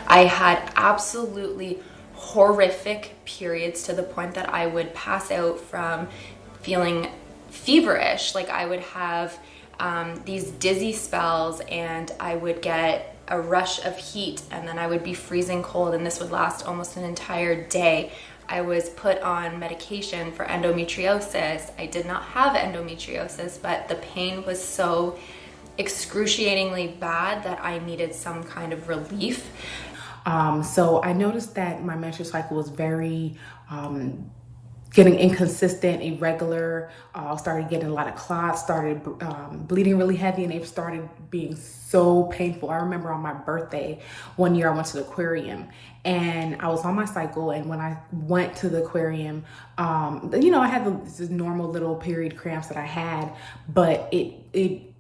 I had absolutely horrific periods to the point that I would pass out from feeling feverish. Like I would have these dizzy spells and I would get a rush of heat and then I would be freezing cold, and this would last almost an entire day. I was put on medication for endometriosis. I did not have endometriosis, but the pain was so excruciatingly bad that I needed some kind of relief. So I noticed that my menstrual cycle was very getting inconsistent, irregular. Started getting a lot of clots, started bleeding really heavy, and they started being so painful. I remember on my birthday, one year I went to the aquarium and I was on my cycle, and when I went to the aquarium, I had this normal little period cramps that I had, but it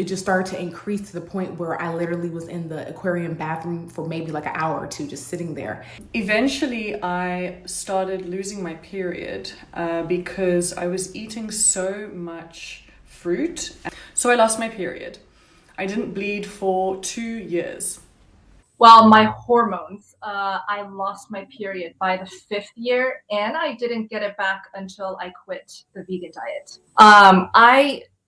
just started to increase to the point where I literally was in the aquarium bathroom for maybe like an hour or two, just sitting there. Eventually, I started losing my period because I was eating so much fruit. So I lost my period. I didn't bleed for 2 years. Well, my hormones, I lost my period by the 5th year, and I didn't get it back until I quit the vegan diet.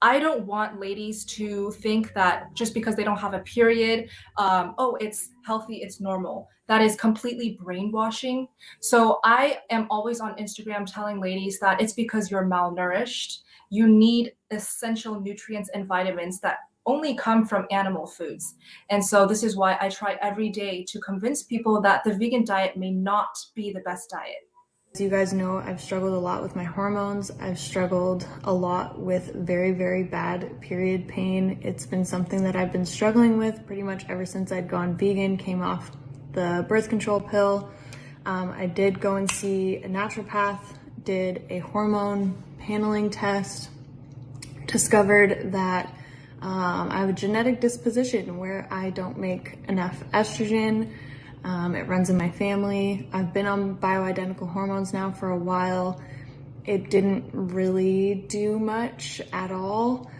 I don't want ladies to think that just because they don't have a period, oh, it's healthy, it's normal. That is completely brainwashing. So I am always on Instagram telling ladies that it's because you're malnourished. You need essential nutrients and vitamins that only come from animal foods. And so this is why I try every day to convince people that the vegan diet may not be the best diet. As you guys know, I've struggled a lot with my hormones. I've struggled a lot with very, very bad period pain. It's been something that I've been struggling with pretty much ever since I'd gone vegan, came off the birth control pill. I did go and see a naturopath, did a hormone paneling test, discovered that I have a genetic disposition where I don't make enough estrogen. It runs in my family. I've been on bioidentical hormones now for a while. It didn't really do much at all.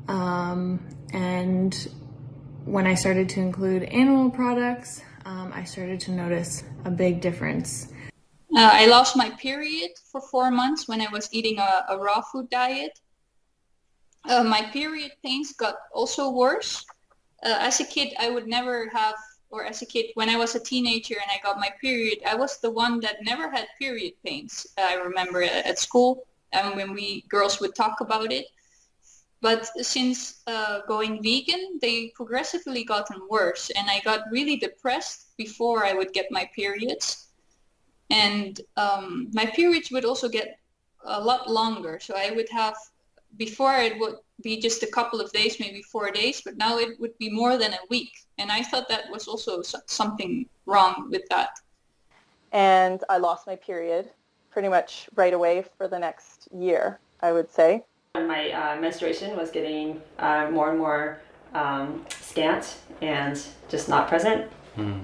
And when I started to include animal products, I started to notice a big difference. I lost my period for 4 months when I was eating a raw food diet. My period pains got also worse. As a kid, I would never have, or as a kid, when I was a teenager and I got my period, I was the one that never had period pains. I remember at school, when we girls would talk about it. But since going vegan, they progressively gotten worse, and I got really depressed before I would get my periods. And my periods would also get a lot longer. So I would have, before it would be just a couple of days, maybe 4 days, but now it would be more than a week. And I thought that was also something wrong with that. And I lost my period pretty much right away for the next year, I would say. My menstruation was getting more and more scant and just not present.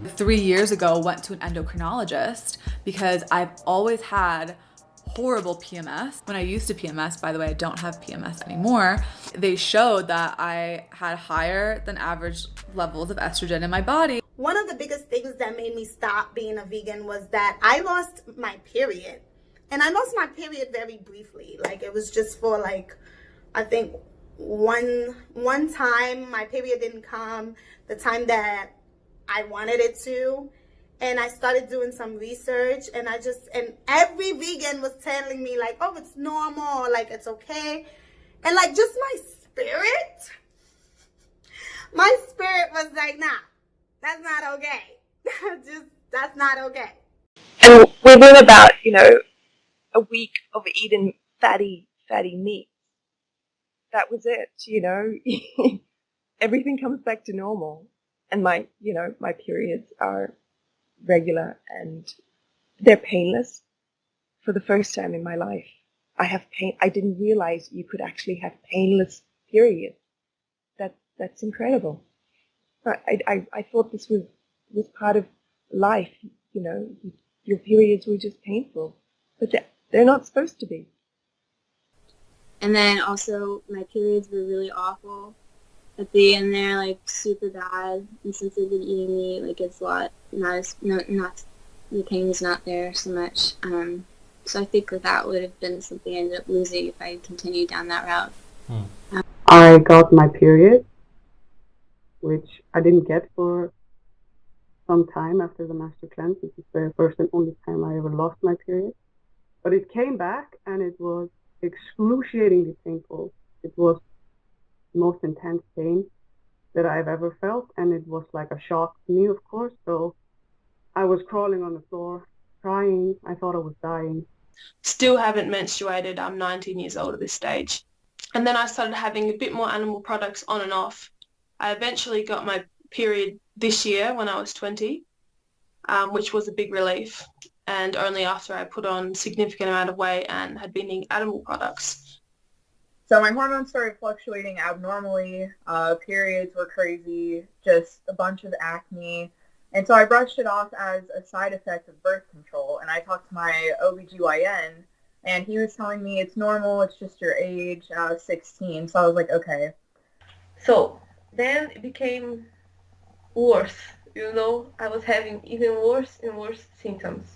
3 years ago, went to an endocrinologist because I've always had horrible PMS. When I used to PMS, by the way, I don't have PMS anymore. They showed that I had higher than average levels of estrogen in my body. One of the biggest things that made me stop being a vegan was that I lost my period. And I lost my period very briefly. Like, it was just for like, I think one time my period didn't come the time that I wanted it to. And I started doing some research, and every vegan was telling me like, oh, it's normal, like it's okay. And like, just my spirit was like, nah, that's not okay. That's not okay. And within about, a week of eating fatty meat, that was it, everything comes back to normal. And my periods are regular and they're painless. For the first time in my life, I have pain. I didn't realize you could actually have painless periods. That's incredible. I thought this was part of life. Your periods were just painful, but they're not supposed to be. And then also my periods were really awful. at the end there, like super bad. And since I've been eating meat, like it's a lot, not the pain is not there so much. So I think that would have been something I ended up losing if I continued down that route. I got my period, which I didn't get for some time after the master cleanse. This is the first and only time I ever lost my period. But it came back and it was excruciatingly painful. It was the most intense pain that I've ever felt, and it was like a shock to me, of course. So I was crawling on the floor, crying. I thought I was dying. Still haven't menstruated. I'm 19 years old at this stage. And then I started having a bit more animal products on and off. I eventually got my period this year when I was 20, which was a big relief. And only after I put on a significant amount of weight and had been eating animal products. So my hormones started fluctuating abnormally. Periods were crazy, just a bunch of acne. And so I brushed it off as a side effect of birth control. And I talked to my OBGYN, and he was telling me it's normal, it's just your age, and I was 16. So I was like, okay. So then it became worse, you know. I was having even worse and worse symptoms.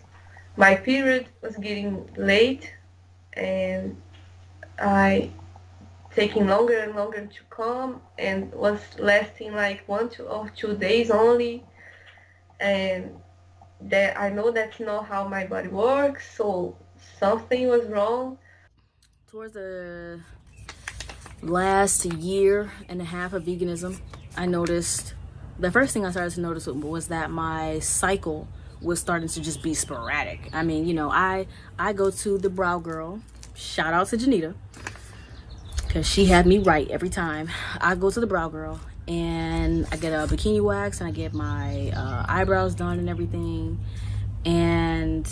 My period was getting late, and I taking longer and longer to come, and was lasting like 1 or 2 days only. And that I know that's not how my body works, so something was wrong. Towards the last year and a half of veganism, I noticed, the first thing I started to notice was that my cycle was starting to just be sporadic. I mean, you know, I go to the brow girl, shout out to Janita, because she had me right every time. I go to the brow girl and I get a bikini wax and I get my eyebrows done and everything. And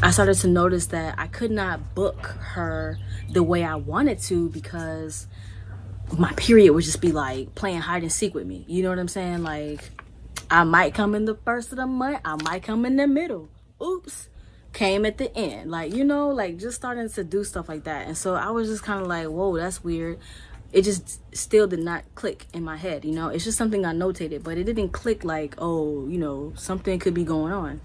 I started to notice that I could not book her the way I wanted to because my period would just be like playing hide and seek with me. You know what I'm saying? Like, I might come in the first of the month, I might come in the middle. Oops, came at the end. Like, you know, like just starting to do stuff like that. And so I was just kind of like, whoa, that's weird. It just still did not click in my head, you know. It's just something I notated, but it didn't click like, oh, you know, something could be going on.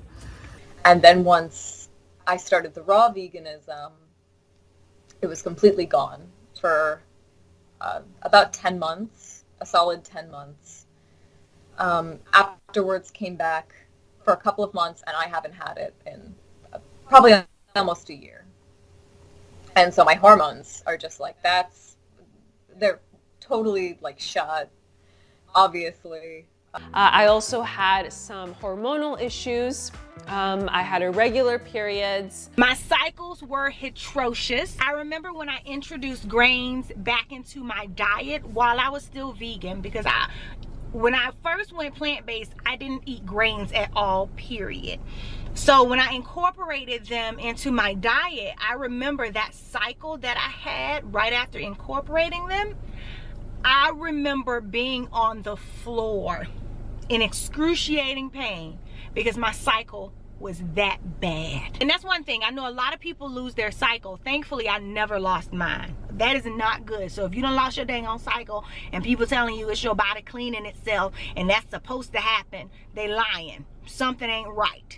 And then once I started the raw veganism, it was completely gone for about 10 months, a solid 10 months. Afterwards came back for a couple of months, and I haven't had it in probably almost a year. And so my hormones are just like, they're totally like shot, obviously. I also had some hormonal issues. I had irregular periods. My cycles were atrocious. I remember when I introduced grains back into my diet while I was still vegan, because when I first went plant-based, I didn't eat grains at all, period. So when I incorporated them into my diet, I remember that cycle that I had right after incorporating them. I remember being on the floor in excruciating pain because my cycle was that bad. And that's one thing. I know a lot of people lose their cycle. Thankfully, I never lost mine. That is not good. So if you done lost your dang on cycle and people telling you it's your body cleaning itself and that's supposed to happen, they lying. Something ain't right.